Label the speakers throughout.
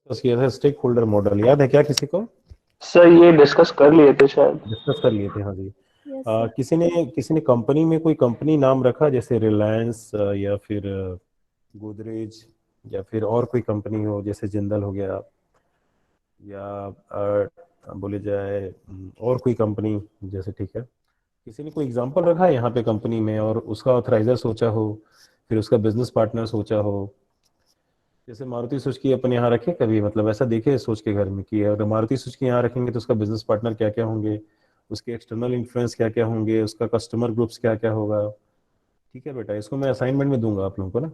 Speaker 1: Discuss किया था stake holder model, याद है क्या किसी को?
Speaker 2: सर ये डिस्कस कर लिए थे शायद।
Speaker 1: डिस्कस कर लिए थे, हाँ जी।
Speaker 3: Yes sir.
Speaker 1: किसी ने कंपनी में कोई कंपनी नाम रखा, जैसे रिलायंस या फिर गोदरेज, या फिर और कोई कंपनी हो जैसे जिंदल हो गया, या बोले जाए और कोई कंपनी जैसे, ठीक है। किसी ने कोई एग्जांपल रखा है यहाँ पे कंपनी में, और उसका ऑथराइजर सोचा हो, फिर उसका बिजनेस पार्टनर सोचा हो? जैसे मारुति सुजुकी अपन यहाँ रखे कभी, मतलब ऐसा देखे सोच के घर में कि अगर मारुति सुजुकी यहाँ रखेंगे तो उसका बिजनेस पार्टनर क्या क्या होंगे, उसके एक्सटर्नल इन्फ्लुएंस क्या क्या होंगे, उसका कस्टमर ग्रुप्स क्या क्या होगा। ठीक है बेटा, इसको मैं असाइनमेंट में दूंगा आप लोगों को ना।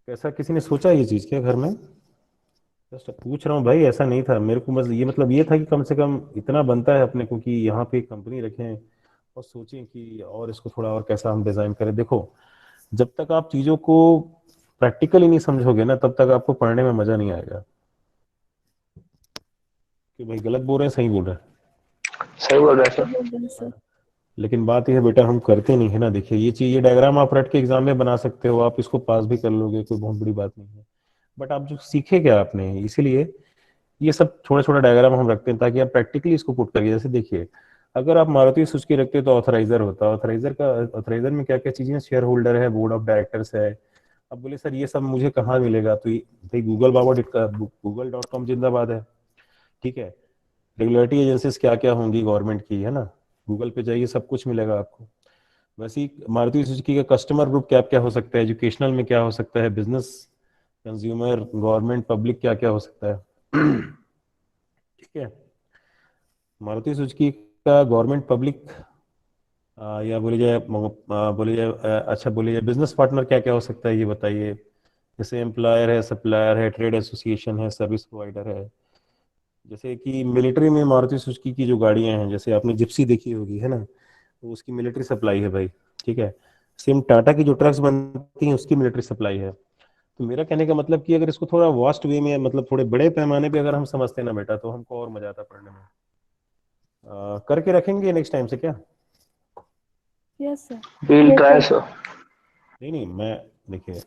Speaker 1: कैसा, किसी ने सोचा ये चीज़ क्या घर में? जस्ट पूछ रहा हूँ भाई, ऐसा नहीं था मेरे को, बस ये मतलब ये था कि कम से कम इतना बनता है अपने को कि यहाँ पे एक कंपनी रखें और सोचें कि और इसको थोड़ा और कैसा हम डिजाइन करें। देखो, जब तक आप चीजों को प्रैक्टिकली नहीं समझोगे ना, तब तक आपको पढ़ने में मजा नहीं आएगा। कि भाई गलत बोल रहे हैं, सही बोल रहे हैं?
Speaker 2: सही बोल रहे हैं
Speaker 3: सही
Speaker 2: सर।
Speaker 3: बोल रहे हैं सर।
Speaker 1: लेकिन बात यह है बेटा, हम करते नहीं है ना। देखिए ये चीज, ये डायग्राम आप रट के एग्जाम में बना सकते हो, आप इसको पास भी कर लोगे, कोई बहुत बड़ी बात नहीं है। बट आप जो सीखे क्या आपने, इसीलिए ये सब छोटा छोटा डायग्राम हम रखते हैं ताकि आप प्रैक्टिकली इसको पुट करिए। जैसे देखिए, अगर आप मारुति सुजुकी रखते तो ऑथराइजर होता, ऑथराइजर में क्या क्या चीजें, शेयर होल्डर है, बोर्ड ऑफ डायरेक्टर्स है। अब बोले सर ये सब मुझे कहाँ मिलेगा, तो भाई गूगल.com जिंदाबाद है। ठीक है, रेगुलेटरी एजेंसीज क्या क्या होंगी गवर्नमेंट की, है ना, गूगल पे जाइए सब कुछ मिलेगा आपको। वैसे ही मारुति सुजुकी का कस्टमर ग्रुप क्या क्या हो सकता है, एजुकेशनल में क्या हो सकता है, बिजनेस, कंज्यूमर, गवर्नमेंट, पब्लिक क्या क्या हो सकता है। ठीक है, मारुति सुजुकी का गवर्नमेंट, पब्लिक, या बोली जाए अच्छा बोली जाए बिजनेस पार्टनर क्या क्या हो सकता है, ये बताइए। जैसे एम्प्लॉयर है, सप्लायर है, ट्रेड एसोसिएशन है, सर्विस प्रोवाइडर है। जैसे कि मिलिट्री में मारुति सुजुकी की जो गाड़ियां हैं, जैसे आपने जिप्सी देखी होगी, है ना, तो उसकी मिलिट्री सप्लाई है भाई। ठीक है, सेम टाटा की जो ट्रक्स बनती हैं उसकी मिलिट्री सप्लाई है। तो मेरा कहने का मतलब कि अगर इसको थोड़ा वास्ट वे में, मतलब थोड़े बड़े पैमाने पे अगर हम समझते हैं ना बेटा, तो हमको और मजा आता पढ़ने में। करके रखेंगे नेक्स्ट टाइम से क्या?
Speaker 3: Yes sir.
Speaker 2: Will try sir.
Speaker 1: नहीं नहीं, मैं, देखिए,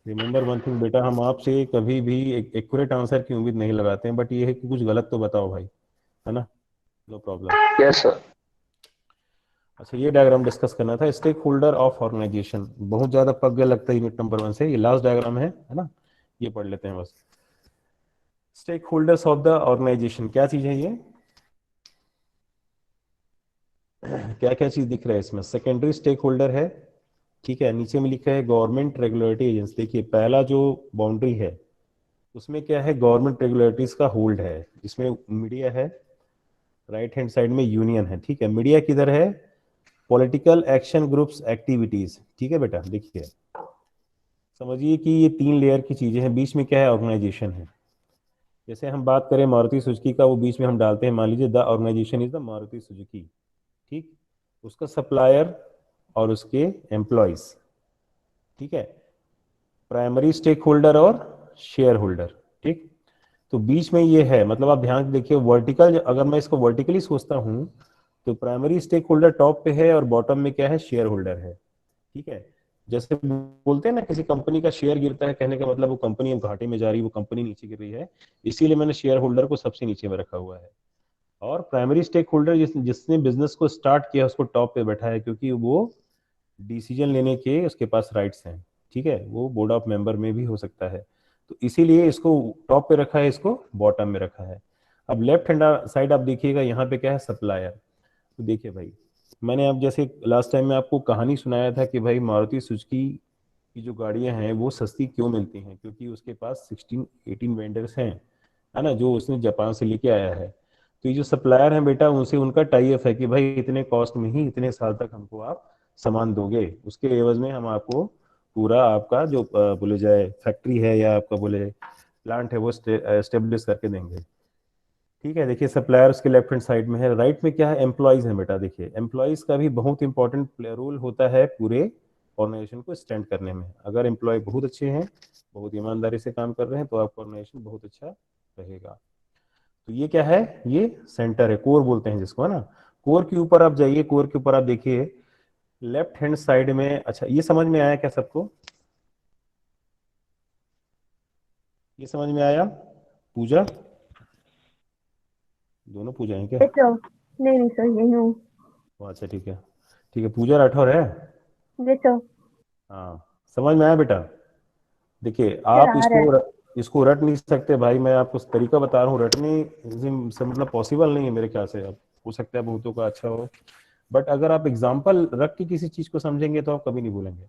Speaker 1: रिमेंबर वन थिंग बेटा, हम आपसे कभी भी एक एक्यूरेट आंसर की उम्मीद नहीं लगाते हैं, बट ये है कि कुछ गलत तो बताओ भाई, है ना। No problem.
Speaker 2: Yes sir.
Speaker 1: अच्छा, ये डायग्राम डिस्कस करना था, स्टेक होल्डर ऑफ ऑर्गेनाइजेशन। बहुत ज्यादा पक गया लगता है यूनिट नंबर 1 से, ये लास्ट डायग्राम है ना, ये पढ़ लेते हैं बस। Stake holders of the organisation क्या चीज है ये? क्या क्या चीज दिख रहा है इसमें? सेकेंडरी स्टेक होल्डर है, ठीक है, नीचे में लिखा है गवर्नमेंट रेगुलेटरी एजेंसी। देखिए पहला जो बाउंड्री है उसमें क्या है, गवर्नमेंट रेगुलेटरीज का होल्ड है, जिसमें मीडिया है, राइट हैंड साइड में यूनियन है। ठीक है, मीडिया किधर है? Political action groups activities. ठीक है बेटा, देखिए समझिए कि ये 3 लेयर की चीजें हैं, बीच में क्या है, ऑर्गेनाइजेशन है। जैसे हम बात करें मारुति सुजुकी का, वो बीच में हम डालते हैं, मान लीजिए the organisation is the Maruti Suzuki. ठीक, उसका सप्लायर और उसके एम्प्लॉयज। ठीक है, प्राइमरी स्टेक होल्डर और शेयर होल्डर। ठीक, तो बीच में ये है, मतलब आप ध्यान से देखिए, वर्टिकल, अगर मैं इसको वर्टिकली सोचता हूं तो प्राइमरी स्टेक होल्डर टॉप पे है और बॉटम में क्या है, शेयर होल्डर है। ठीक है, जैसे बोलते हैं ना, किसी कंपनी का शेयर गिरता है, कहने का मतलब वो कंपनी अब घाटे में जा रही है, वो कंपनी नीचे गिर रही है, इसीलिए मैंने शेयर होल्डर को सबसे नीचे में रखा हुआ है। और प्राइमरी स्टेक होल्डर जिसने बिजनेस को स्टार्ट किया उसको टॉप पे बैठा है, क्योंकि वो डिसीजन लेने के उसके पास राइट्स हैं। ठीक है, वो बोर्ड ऑफ मेंबर में भी हो सकता है, तो इसीलिए इसको टॉप पे रखा है, इसको बॉटम में रखा है। अब लेफ्ट हैंड साइड आप देखिएगा, यहाँ पे क्या है, सप्लायर। तो देखिए भाई, मैंने अब जैसे लास्ट टाइम में आपको कहानी सुनाया था कि भाई मारुति सुजुकी की जो गाड़ियां हैं वो सस्ती क्यों मिलती हैं, क्योंकि उसके पास 16-18 वेंडर्स हैं, है ना, जो उसने जापान से लेके आया है। तो ये जो सप्लायर हैं बेटा, उनसे उनका टाई अप है कि भाई इतने कॉस्ट में ही इतने साल तक हमको आप सामान दोगे, उसके एवज में हम आपको पूरा आपका जो बोले जाए फैक्ट्री है या आपका बोले प्लांट है वो स्टेब्लिश करके देंगे। ठीक है, देखिए सप्लायर उसके लेफ्ट हैंड साइड में है। राइट में क्या है, एम्प्लॉयज है बेटा। देखिए एम्प्लॉयज का भी बहुत इंपॉर्टेंट रोल होता है पूरे ऑर्गेनाइजेशन को स्टैंड करने में। अगर एम्प्लॉय बहुत अच्छे हैं, बहुत ईमानदारी से काम कर रहे हैं, तो आपका ऑर्गेनाइजेशन बहुत अच्छा रहेगा। तो ये क्या है, ये सेंटर है, कोर बोलते हैं जिसको, है ना। कोर के ऊपर आप जाइए, कोर के ऊपर आप देखिए लेफ्ट हैंड साइड में। अच्छा, ये समझ में आया क्या सबको? ये समझ में आया? पूजा, दोनों पूजा है क्या?
Speaker 3: ये तो नहीं नहीं सर यही हूँ।
Speaker 1: अच्छा ठीक है, ठीक है, पूजा राठौर है।
Speaker 3: ये तो
Speaker 1: हाँ, समझ में आया बेटा? देखिए
Speaker 3: सर
Speaker 1: आप
Speaker 3: आ रहा है।
Speaker 1: इसको रट नहीं सकते भाई, मैं आपको तरीका बता रहा हूँ, रटने से मतलब पॉसिबल नहीं है मेरे ख्याल से। अब हो सकता है बहुतों का अच्छा हो, बट अगर आप एग्जाम्पल रख के किसी चीज को समझेंगे तो आप कभी नहीं भूलेंगे।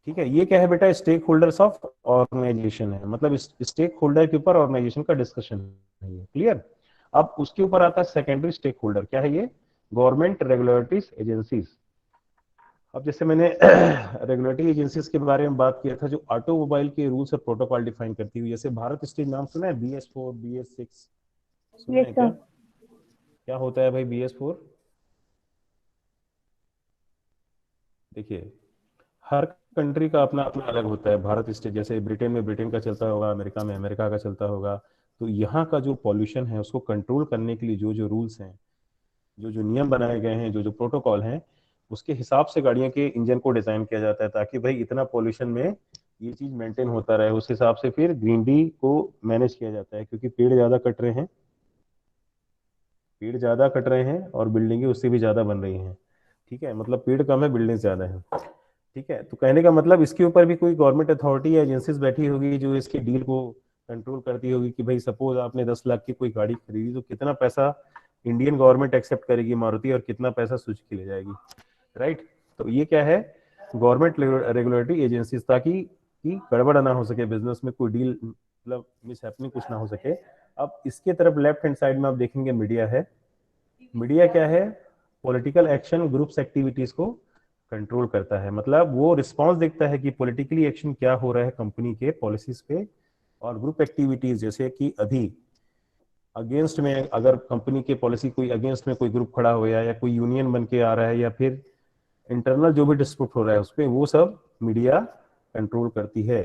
Speaker 1: ठीक है, ये क्या है बेटा? स्टेक होल्डर्स ऑफ ऑर्गेनाइजेशन है, मतलब स्टेक होल्डर के ऊपर ऑर्गेनाइजेशन का डिस्कशन है ये, क्लियर? अब उसके ऊपर आता है सेकेंडरी स्टेक होल्डर, क्या है ये? Government regulatories agencies. अब जैसे मैंने रेगुलेटरी एजेंसीज के बारे में बात किया था, जो ऑटोमोबाइल के रूल्स और प्रोटोकॉल डिफाइन करती हुई, जैसे भारत स्टेज नाम सुना है? BS4, BS6 सुना
Speaker 3: ये
Speaker 1: है
Speaker 3: तो
Speaker 1: क्या? क्या होता है भाई BS4? देखिए, हर कंट्री का अपना अपना अलग होता है। भारत स्टेट जैसे ब्रिटेन में ब्रिटेन का चलता होगा, अमेरिका में अमेरिका का चलता होगा। तो यहाँ का जो पॉल्यूशन है उसको कंट्रोल करने के लिए जो जो रूल्स हैं, जो जो नियम बनाए गए हैं, जो जो प्रोटोकॉल हैं, उसके हिसाब से गाड़ियों के इंजन को डिजाइन किया जाता है, ताकि भाई इतना पॉल्यूशन में ये चीज मेंटेन होता रहे। उस हिसाब से फिर ग्रीनरी को मैनेज किया जाता है, क्योंकि पेड़ ज्यादा कट रहे हैं, पेड़ ज्यादा कट रहे हैं और बिल्डिंगें उससे भी ज्यादा बन रही हैं। ठीक है, मतलब पेड़ कम है, बिल्डिंग ज्यादा है। ठीक है, तो कहने का मतलब इसके ऊपर भी कोई गवर्नमेंट अथॉरिटी या एजेंसीज बैठी होगी जो इसके डील को कंट्रोल करती होगी, कि भाई सपोज आपने 10 लाख की कोई गाड़ी खरीदी, तो कितना पैसा इंडियन गवर्नमेंट एक्सेप्ट करेगी मारुति, और कितना पैसा सुजुकी ले जाएगी, राइट? तो ये क्या है? गवर्नमेंट रेगुलेटरी एजेंसीज, ताकि कि गड़बड़ ना हो सके बिजनेस में, कोई डील मतलब मिस हैपनिंग कुछ ना हो सके। अब इसके तरफ लेफ्ट हैंड साइड में आप देखेंगे मीडिया है। मीडिया क्या है? पॉलिटिकल एक्शन ग्रुप्स एक्टिविटीज को कंट्रोल करता है, मतलब वो रिस्पांस देखता है कि पॉलिटिकली एक्शन क्या हो रहा है कंपनी के पॉलिसीज पे। और ग्रुप एक्टिविटीज, जैसे कि अभी अगेंस्ट में अगर कंपनी के पॉलिसी कोई अगेंस्ट में कोई ग्रुप खड़ा हो गया, या कोई यूनियन बन के आ रहा है, या फिर इंटरनल जो भी डिस्प्यूट हो रहा है उस पर, वो सब मीडिया कंट्रोल करती है।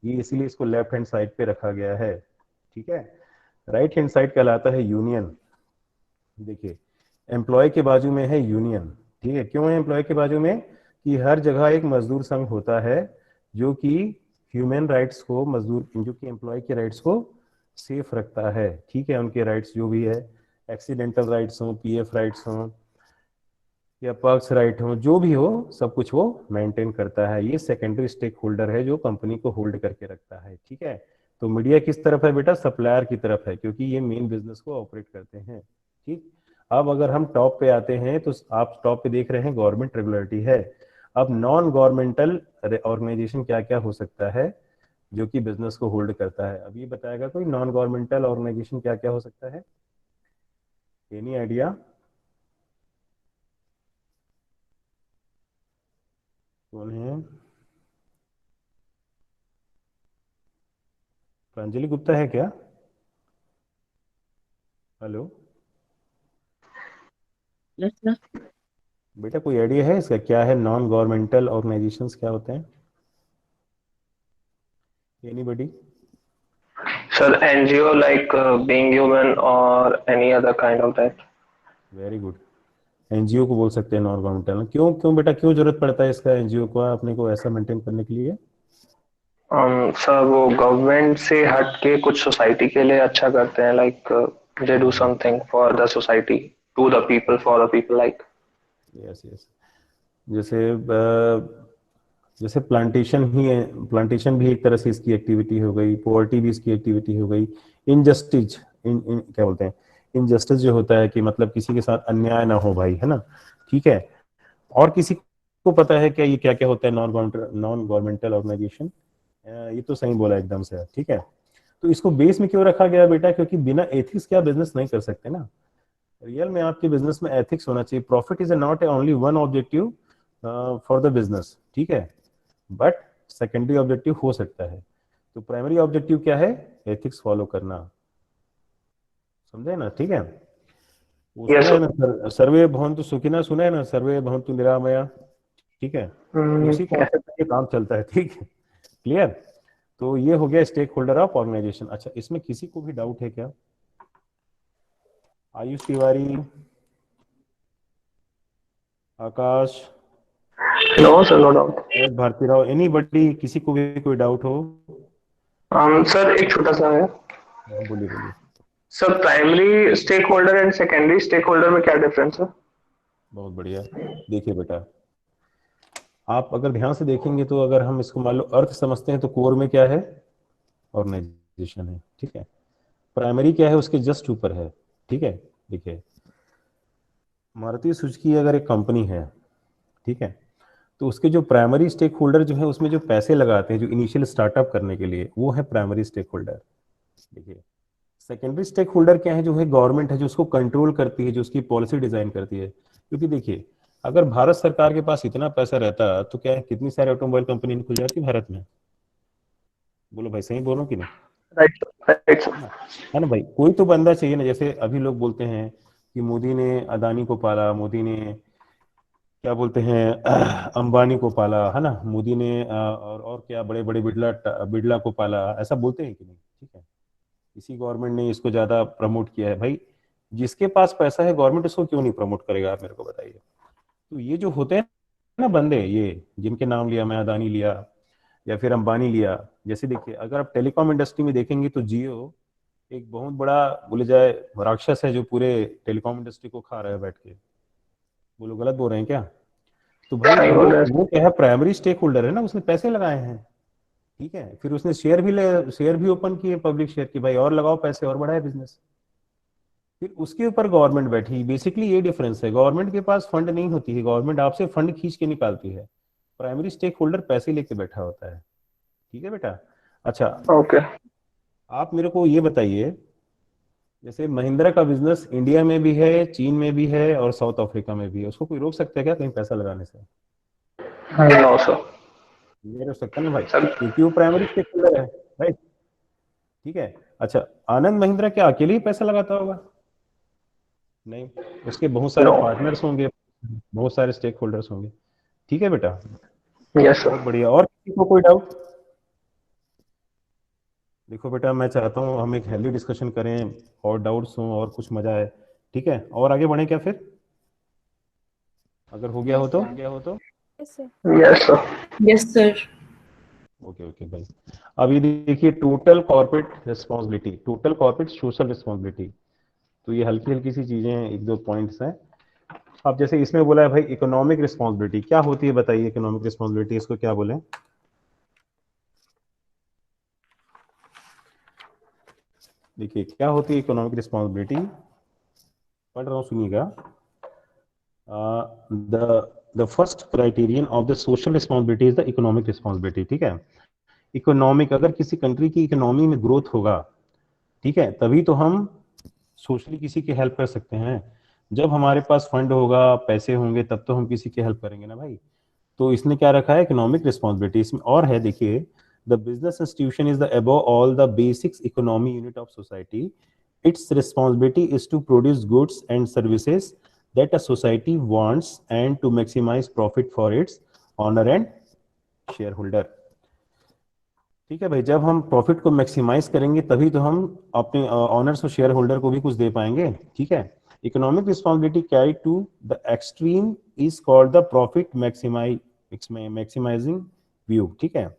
Speaker 1: ये इसीलिए इसको लेफ्ट हैंड साइड पे रखा गया है। ठीक है, राइट हैंड साइड कहलाता है यूनियन। देखिए, एम्प्लॉय के बाजू में है यूनियन। ठीक है, क्यों है एम्प्लॉय के बाजू में? कि हर जगह एक मजदूर संघ होता है, जो कि ह्यूमन राइट्स को, मजदूर जो कि एम्प्लॉय के राइट्स को सेफ रखता है। ठीक है, उनके राइट्स जो भी है, एक्सीडेंटल राइट्स हो, PF राइट्स हो, या पक्ष राइट हो, जो भी हो, सब कुछ वो मेंटेन करता है। ये सेकेंडरी स्टेक होल्डर है जो कंपनी को होल्ड करके रखता है। ठीक है, तो मीडिया किस तरफ है बेटा? सप्लायर की तरफ है, क्योंकि ये मेन बिजनेस को ऑपरेट करते हैं। ठीक, अब अगर हम टॉप पे आते हैं, तो आप टॉप पे देख रहे हैं गवर्नमेंट रेगुलेटरी है। अब नॉन गवर्नमेंटल ऑर्गेनाइजेशन क्या क्या हो सकता है जो कि बिजनेस को होल्ड करता है? अब ये बताएगा कोई, नॉन गवर्नमेंटल ऑर्गेनाइजेशन क्या क्या हो सकता है? Any idea? कौन है? प्रांजलि गुप्ता है क्या? Hello
Speaker 4: yes sir.
Speaker 1: बेटा, कोई आइडिया है इसका क्या है? नॉन गवर्नमेंटल ऑर्गेनाइजेशंस क्या होते हैं? Anybody?
Speaker 2: Sir, NGO like Being Human or any other kind of that.
Speaker 1: Very good, NGO को बोल सकते हैं नॉन गवर्नमेंटल। क्यों क्यों बेटा, क्यों जरूरत पड़ता है इसका NGO को अपने को ऐसा मेंटेन करने के लिए?
Speaker 2: सर वो गवर्नमेंट से हट के कुछ सोसाइटी के लिए अच्छा करते हैं, like they do something for the society, to the people, for the people, like.
Speaker 1: Yes yes, जैसे जैसे प्लांटेशन ही है, प्लांटेशन भी एक तरह से इसकी एक्टिविटी हो गई, पॉवर्टी भी इसकी एक्टिविटी हो गई। इनजस्टिस, इन क्या बोलते हैं, इनजस्टिस जो होता है कि मतलब किसी के साथ अन्याय ना हो भाई, है ना? ठीक है, और किसी को पता है क्या ये क्या क्या होता है नॉन गवर्नमेंटल ऑर्गेनाइजेशन? ये तो सही बोला एकदम से, ठीक है। तो इसको बेस में क्यों रखा गया बेटा? क्योंकि बिना एथिक्स के आप बिजनेस नहीं कर सकते ना। रियल में आपके बिजनेस में एथिक्स होना चाहिए। Profit is not only one objective for the business, ठीक है, बट सेकेंडरी ऑब्जेक्टिव हो सकता है। तो प्राइमरी ऑब्जेक्टिव क्या है? एथिक्स फॉलो करना, समझे ना? ठीक है, वो
Speaker 2: यस
Speaker 1: सुना है
Speaker 2: सर।
Speaker 1: ना सर्वे भवन्तु सुखिनः, सुना है ना, सर्वे भवन्तु निरामया, ठीक है, उसी
Speaker 2: यस।
Speaker 1: कॉन्सेप्ट पे काम चलता है। ठीक है, क्लियर? तो ये हो गया स्टेक होल्डर ऑफ ऑर्गेनाइजेशन। अच्छा, इसमें किसी को भी डाउट है क्या? Ayush Tiwari, Akash,
Speaker 2: no sir, no doubt.
Speaker 1: Bharti Rao, anybody, किसी को भी कोई डाउट हो?
Speaker 2: सर एक छोटा सा है
Speaker 1: बोलिए बोलिए।
Speaker 2: Sir, primary stake holder and secondary stake holder में क्या डिफरेंस है?
Speaker 1: बहुत बढ़िया। देखिए बेटा, आप अगर ध्यान से देखेंगे तो अगर हम इसको मान लो अर्थ समझते हैं तो कोर में क्या है? ऑर्गेनाइजेशन है, ठीक है। प्राइमरी क्या है? उसके जस्ट ऊपर है, ठीक है। देखिए, मारुति सुजुकी अगर एक कंपनी है, ठीक है, तो उसके जो प्राइमरी स्टेक होल्डर जो है उसमें जो पैसे लगाते हैं जो इनिशियल स्टार्टअप करने के लिए, वो है प्राइमरी स्टेक होल्डर। देखिए, सेकेंडरी स्टेक होल्डर क्या है? जो है गवर्नमेंट है, जो उसको कंट्रोल करती है, जो उसकी पॉलिसी डिजाइन करती है। क्योंकि देखिए, अगर भारत सरकार के पास इतना पैसा रहता तो क्या है, कितनी सारी ऑटोमोबाइल कंपनी खुल जाती भारत में। बोलो भाई, सही बोल रहा हूँ कि नहीं?
Speaker 2: राइट, राइट
Speaker 1: है
Speaker 2: सर।
Speaker 1: ना? है ना भाई? कोई तो बंदा चाहिए ना। जैसे अभी लोग बोलते हैं कि मोदी ने अदानी को पाला, मोदी ने क्या बोलते हैं अंबानी को पाला, है ना, मोदी ने और क्या बड़े बड़े बिड़ला बिड़ला को पाला, ऐसा बोलते हैं कि नहीं? ठीक है, इसी गवर्नमेंट ने इसको ज्यादा प्रमोट किया है भाई। जिसके पास पैसा है गवर्नमेंट उसको क्यों नहीं प्रमोट करेगा, आप मेरे को बताइए। तो ये जो होते हैं ना बंदे, ये जिनके नाम लिया मैं, अदानी लिया या फिर अंबानी लिया। जैसे देखिए, अगर आप टेलीकॉम इंडस्ट्री में देखेंगे तो जियो एक बहुत बड़ा, बोले जाए, राक्षस है जो पूरे टेलीकॉम इंडस्ट्री को खा रहा है बैठ के। बोलो, गलत बोल रहे हैं क्या? तो भाई
Speaker 2: सही
Speaker 1: वो
Speaker 2: बोल रहे हैं
Speaker 1: वो क्या है, प्राइमरी स्टेक होल्डर है ना, उसने पैसे लगाए हैं। ठीक है, फिर उसने शेयर भी ओपन किए, पब्लिक शेयर की, भाई और लगाओ पैसे और बढ़ाए बिजनेस। फिर उसके ऊपर गवर्नमेंट बैठी। बेसिकली ये डिफरेंस है, गवर्नमेंट के पास फंड नहीं होती है, गवर्नमेंट आपसे फंड खींच के निकालती है। प्राइमरी स्टेक होल्डर पैसे लेके बैठा होता है। ठीक है बेटा। अच्छा,
Speaker 2: सर। ओके।
Speaker 1: आप मेरे को ये बताइए, जैसे महिंद्रा का बिजनेस इंडिया में भी है, चीन में भी है और साउथ अफ्रीका में भी है, उसको कोई रोक सकता है क्या कहीं पैसा लगाने से?
Speaker 2: No sir.
Speaker 1: नहीं रोक सकता ना भाई,
Speaker 2: सर
Speaker 1: क्योंकि वो प्राइमरी स्टेक होल्डर है। राइट, ठीक है। अच्छा, आनंद महिंद्रा क्या अकेले ही पैसा लगाता होगा? नहीं, उसके बहुत सारे
Speaker 2: नो।
Speaker 1: पार्टनर्स होंगे, बहुत सारे स्टेक होल्डर्स होंगे। ठीक है बेटा,
Speaker 2: यस
Speaker 1: बहुत
Speaker 2: सर।
Speaker 1: बढ़िया। और किसी को कोई डाउट? देखो बेटा, मैं चाहता हूँ हम एक हेल्दी डिस्कशन करें, और डाउट्स हों और कुछ मजा आए। ठीक है, और आगे बढ़े क्या फिर, अगर हो गया हो
Speaker 4: Yes,
Speaker 1: तो?
Speaker 4: sir. Yes, sir.
Speaker 2: Yes sir.
Speaker 5: Yes sir.
Speaker 1: Okay okay भाई। अब ये देखिए, total corporate responsibility, total corporate social responsibility. तो ये हल्की हल्की सी चीजें हैं, एक दो पॉइंट्स हैं। अब जैसे इसमें बोला है भाई, इकोनॉमिक रिस्पॉन्सिबिलिटी क्या होती है बताइए, इकोनॉमिक रिस्पॉन्सिबिलिटी इसको क्या बोले? देखिए, क्या होती है इकोनॉमिक रिस्पॉन्सिबिलिटी, पढ़ रहा हूँ, सुनिएगा। The first criterion of the social responsibility is the economic responsibility. ठीक है, इकोनॉमिक, अगर किसी कंट्री की इकोनॉमी में ग्रोथ होगा, ठीक है, तभी तो हम सोशली किसी की हेल्प कर सकते हैं। जब हमारे पास फंड होगा, पैसे होंगे, तब तो हम किसी की हेल्प करेंगे ना भाई। तो इसने क्या रखा है, इकोनॉमिक रिस्पॉन्सिबिलिटी। इसमें और है, देखिए, the business institution is the above all the basics economy unit of society. Its responsibility is to produce goods and services that a society wants and to maximise profit for its owner and share holder. ठीक है भाई, जब हम profit को maximise करेंगे तभी तो हम अपने ऑनर्स और शेयर होल्डर को भी कुछ दे पाएंगे। ठीक है, economic responsibility carry to the extreme is called the profit maximising view. ठीक है,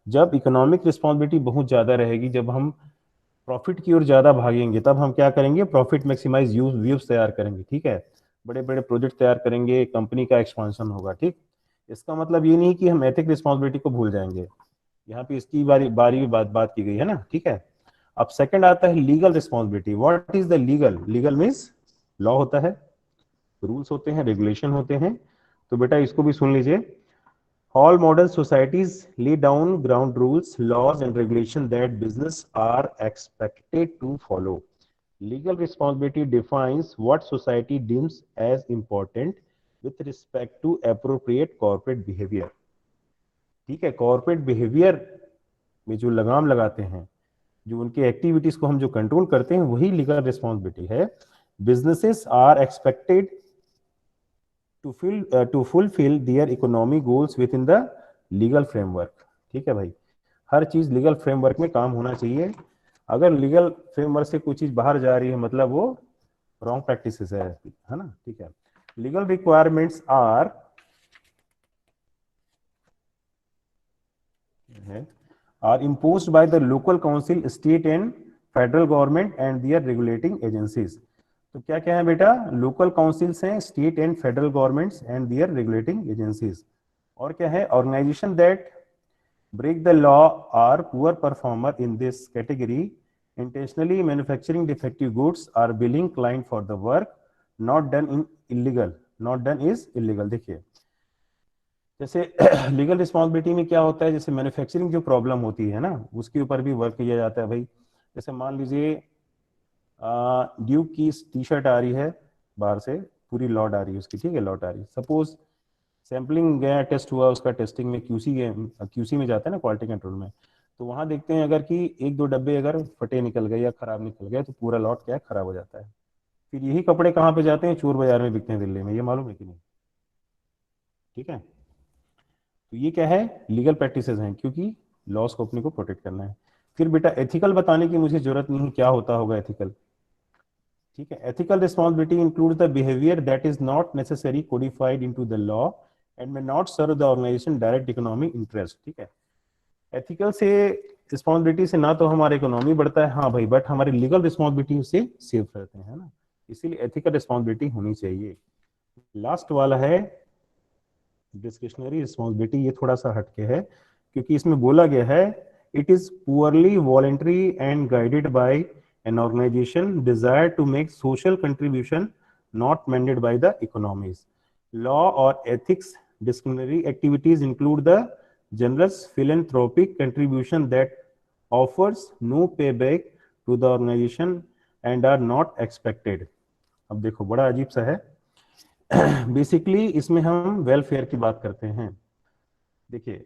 Speaker 1: जब इकोनॉमिक रिस्पॉन्सिबिलिटी बहुत ज्यादा रहेगी, जब हम प्रॉफिट की ओर ज्यादा भागेंगे, तब हम क्या करेंगे, प्रॉफिट मैक्सिमाइज व्यूज तैयार करेंगे। ठीक है, बड़े बड़े प्रोजेक्ट तैयार करेंगे, कंपनी का एक्सपांशन होगा। ठीक, इसका मतलब ये नहीं कि हम एथिक रिस्पॉन्सिबिलिटी को भूल जाएंगे, यहाँ पे इसकी बारी बारी बात की गई है ना। ठीक है, अब सेकंड आता है legal responsibility. What is the legal? Legal means law होता है, रूल्स होते हैं, रेगुलेशन होते हैं। तो बेटा इसको भी सुन लीजिए। All modern societies lay down ground rules, laws and regulation that business are expected to follow. Legal responsibility defines what society deems as important with respect to appropriate corporate behavior. ठीक है, corporate behaviour में जो लगाम लगाते हैं, जो उनकी activities को हम जो कंट्रोल करते हैं, वही लीगल रिस्पॉन्सिबिलिटी है। Businesses are expected to fulfil their economic goals within the legal framework. ठीक है भाई, हर चीज लीगल फ्रेमवर्क में काम होना चाहिए। अगर लीगल फ्रेमवर्क से कोई चीज बाहर जा रही है, मतलब वो रॉन्ग प्रैक्टिसेस है ना। ठीक है, लीगल रिक्वायरमेंट्स आर है, are imposed by the local council, state and federal government and their regulating agencies. तो क्या क्या है बेटा, लोकल काउंसिल्स हैं, state and federal governments and their regulating agencies. और क्या है, organisation that break the law are poor performer in this category, intentionally manufacturing defective goods or billing client for the work not done in illegal, not done is illegal। देखिए जैसे legal responsibility में क्या होता है, जैसे manufacturing जो problem होती है ना, उसके ऊपर भी वर्क किया जाता है भाई। जैसे मान लीजिए ड्यूक की टी शर्ट आ रही है बाहर से, पूरी लॉट आ रही है उसकी, ठीक है, लॉट आ रही है, सपोज सैम्पलिंग गया, टेस्ट हुआ उसका, टेस्टिंग में क्यूसी में जाता है ना, क्वालिटी कंट्रोल में, तो वहां देखते हैं अगर कि एक दो डब्बे अगर फटे निकल गए या खराब निकल गए तो पूरा लॉट क्या है, खराब हो जाता है। फिर यही कपड़े कहाँ पे जाते हैं, चोर बाजार में बिकते हैं दिल्ली में, ये मालूम है कि नहीं? ठीक है, तो ये क्या है, लीगल प्रैक्टिसेस हैं, क्योंकि लॉस को अपने को प्रोटेक्ट करना है। फिर बेटा एथिकल बताने की मुझे जरूरत नहीं, क्या होता होगा एथिकल, ठीक है। Ethical responsibility include the behaviour that is not necessary codified into the law and may not serve the organisation direct economic interest, ठीक है। एथिकल से रिस्पॉन्सिबिलिटी से ना तो हमारा इकोनॉमी बढ़ता है, हाँ भाई, बट हमारी लीगल रिस्पॉन्सिबिलिटी उससे सेफ रहते हैं, है ना, इसीलिए एथिकल रिस्पॉन्सिबिलिटी होनी चाहिए। लास्ट वाला है डिस्क्रिशनरी रिस्पॉन्सिबिलिटी, ये थोड़ा सा हटके है, क्योंकि इसमें बोला गया है it is poorly voluntary and guided by an organization desire to make social contribution not mandated by the economies. Law or ethics disciplinary activities include the generous philanthropic contribution that offers no payback to the organization and are not expected। अब देखो बड़ा अजीब सा है basically इसमें हम welfare की बात करते हैं। देखिए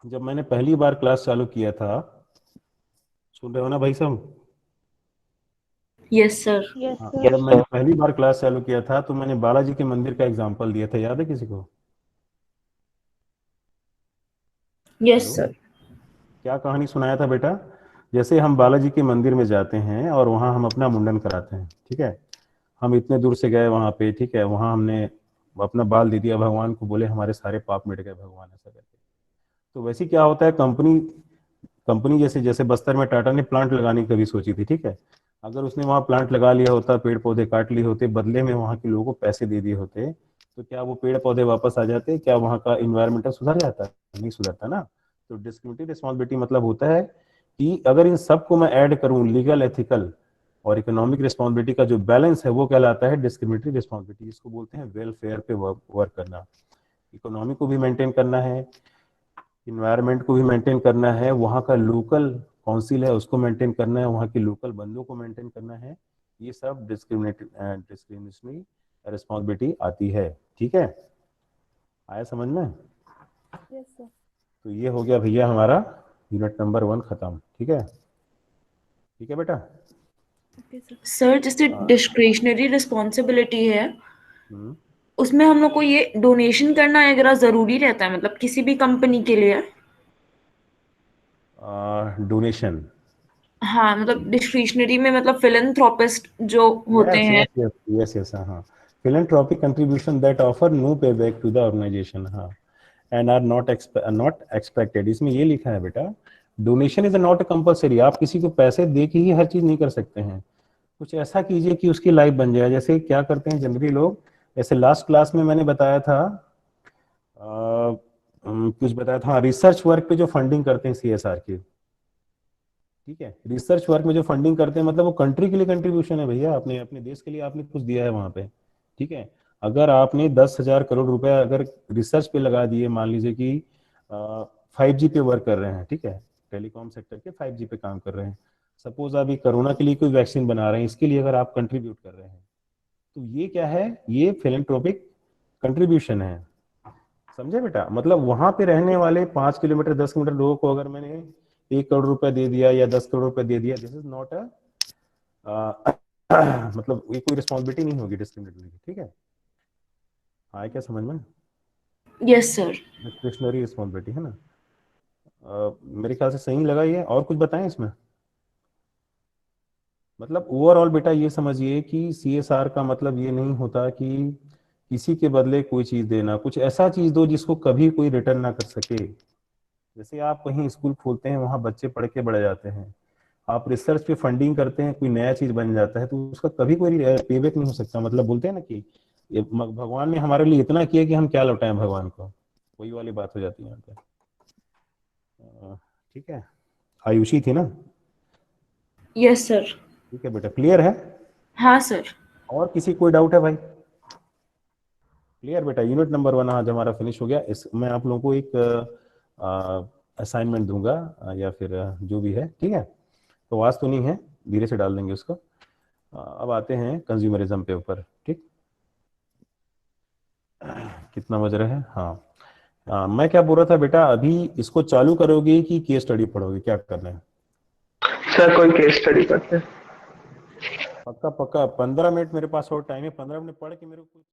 Speaker 1: जब मैंने पहली बार क्लास चालू किया था, सुन रहे हो ना भाई साहब?
Speaker 4: Yes sir.
Speaker 3: यस
Speaker 1: हाँ,
Speaker 3: सर।
Speaker 1: जब मैंने पहली बार क्लास चालू किया था तो मैंने बालाजी के मंदिर का एग्जांपल दिया था, याद है किसी को?
Speaker 4: Yes
Speaker 1: hello,
Speaker 4: sir.
Speaker 1: क्या कहानी सुनाया था बेटा? जैसे हम बालाजी के मंदिर में जाते हैं और वहाँ हम अपना मुंडन कराते हैं, ठीक है, हम इतने दूर से गए वहाँ पे, ठीक है, वहाँ हमने अपना बाल दे दिया, भगवान को बोले हमारे सारे पाप मिट गए भगवान, ऐसा करके। तो वैसे क्या होता है, कंपनी कंपनी जैसे जैसे बस्तर में टाटा ने प्लांट लगाने की कभी सोची थी, ठीक है, अगर उसने वहाँ प्लांट लगा लिया होता, पेड़ पौधे काट लिए होते, बदले में वहाँ के लोगों को पैसे दे दिए होते, तो क्या वो पेड़ पौधे वापस आ जाते, क्या वहाँ का इन्वायरमेंटल सुधर जाता? नहीं सुधरता ना। तो डिस्क्रिमिनेटिव रिस्पॉन्सिबिलिटी मतलब होता है कि अगर इन सबको मैं ऐड करूं, लीगल, एथिकल और इकोनॉमिक रिस्पॉन्सिबिलिटी का जो बैलेंस है वो कहलाता है डिस्क्रिमिनेटरी रिस्पॉन्सिबिलिटी, जिसको बोलते हैं वेलफेयर पे वर्क करना। इकोनॉमी को भी मेंटेन करना है, इन्वायरमेंट को भी मेंटेन करना है, वहाँ का लोकल काउंसिल है उसको मेंटेन करना है, वहाँ के लोकल बंदों को मेंटेन करना है, ये सब डिस्क्रिमिनेशनरी रिस्पॉन्सिबिलिटी आती है, ठीक है, आया समझ में?
Speaker 3: Yes sir.
Speaker 1: तो ये हो गया भैया हमारा यूनिट नंबर 1 खत्म, ठीक है, ठीक है बेटा।
Speaker 4: सर जैसे
Speaker 1: हाँ।
Speaker 4: डिस्क्रिशनरी रिस्पॉन्सिबिलिटी है,
Speaker 1: हम्म।
Speaker 4: उसमें हम लोग को ये डोनेशन करना वगैरह जरूरी रहता है, मतलब किसी भी कंपनी के लिए?
Speaker 1: डोनेशन,
Speaker 4: हाँ, मतलब डिस्क्रिशनरी में मतलब फिलैंथ्रोपिस्ट जो होते
Speaker 1: यस
Speaker 4: हैं।
Speaker 1: यस यस यस यस, हाँ, philanthropic contribution that offer no payback to the organization, हाँ, and are not expected, इसमें ये लिखा है बेटा, डोनेशन इज नॉट कंपलसरी, आप किसी को पैसे दे के ही हर चीज नहीं कर सकते हैं, कुछ ऐसा कीजिए कि उसकी लाइफ बन जाए। जैसे क्या करते हैं जनरली लोग, जैसे लास्ट क्लास में मैंने बताया था, कुछ बताया था, रिसर्च वर्क पे जो फंडिंग करते हैं सीएसआर की, ठीक है, रिसर्च वर्क में जो फंडिंग करते हैं मतलब वो कंट्री के लिए कंट्रीब्यूशन है भैया, अपने अपने देश के लिए आपने कुछ दिया है वहां पे, ठीक है। अगर आपने 10,000 करोड़ रुपया अगर रिसर्च पे लगा दिए, मान लीजिए कि 5G पे वर्क कर रहे हैं, ठीक है, टेलीकॉम सेक्टर के 5G पे काम कर रहे हैं, सपोज अभी कोरोना के लिए कोई वैक्सीन बना रहे हैं, इसके लिए अगर आप कंट्रीब्यूट कर रहे हैं, तो ये क्या है, ये फिलेंथ्रोपिक कंट्रीब्यूशन है, समझे बेटा? मतलब वहां पे रहने वाले 5 किलोमीटर 10 किलोमीटर लोगों को अगर मैंने 1 करोड़ रुपया दे दिया या 10 करोड़ रुपया दे दिया, दिस इज नॉट अ मतलब ये कोई रिस्पॉन्सिबिलिटी नहीं होगी डिस्क्रिमिनेटरी की, ठीक है, आया क्या समझ में?
Speaker 4: Yes sir.
Speaker 1: डिस्क्रिशनरी रिस्पॉन्सिबिलिटी है ना। मेरे ख्याल से सही लगा ये, और कुछ बताएं इसमें? मतलब ओवरऑल बेटा ये समझिए कि सीएसआर का मतलब ये नहीं होता कि किसी के बदले कोई चीज देना, कुछ ऐसा चीज दो जिसको कभी कोई रिटर्न ना कर सके, जैसे आप कहीं स्कूल खोलते हैं, वहां बच्चे पढ़ के बढ़ जाते हैं, आप रिसर्च पे फंडिंग करते हैं, कोई नया चीज बन जाता है, तो उसका कभी कोई पेबैक नहीं हो सकता। मतलब बोलते हैं ना कि भगवान ने हमारे लिए इतना किया कि हम क्या लौटाएं भगवान को, वही वाली बात हो जाती है यहाँ पे। ठीक है, आयुषी थी ना?
Speaker 4: Yes sir.
Speaker 1: ठीक है बेटा, क्लियर है?
Speaker 4: हाँ सर।
Speaker 1: और किसी कोई डाउट है भाई? क्लियर बेटा, यूनिट नंबर 1 आज हमारा फिनिश हो गया। इस मैं आप लोगों को एक असाइनमेंट दूंगा या फिर जो भी है, ठीक है? तो आज तो नहीं है, धीरे से डाल देंगे उसको। अब आते हैं कंज्यूमरिज्म पे ऊपर, ठीक? कितना बज रहा है? हाँ, मैं क्या बोल रहा था बेटा, अभी इसको चालू करोगे कि केस स्टडी पढ़ोगे, क्या करना है?
Speaker 2: सर कोई केस स्टडी करते हैं।
Speaker 1: पक्का पक्का 15 मिनट मेरे पास और टाइम है, 15 मिनट पढ़ के मेरे को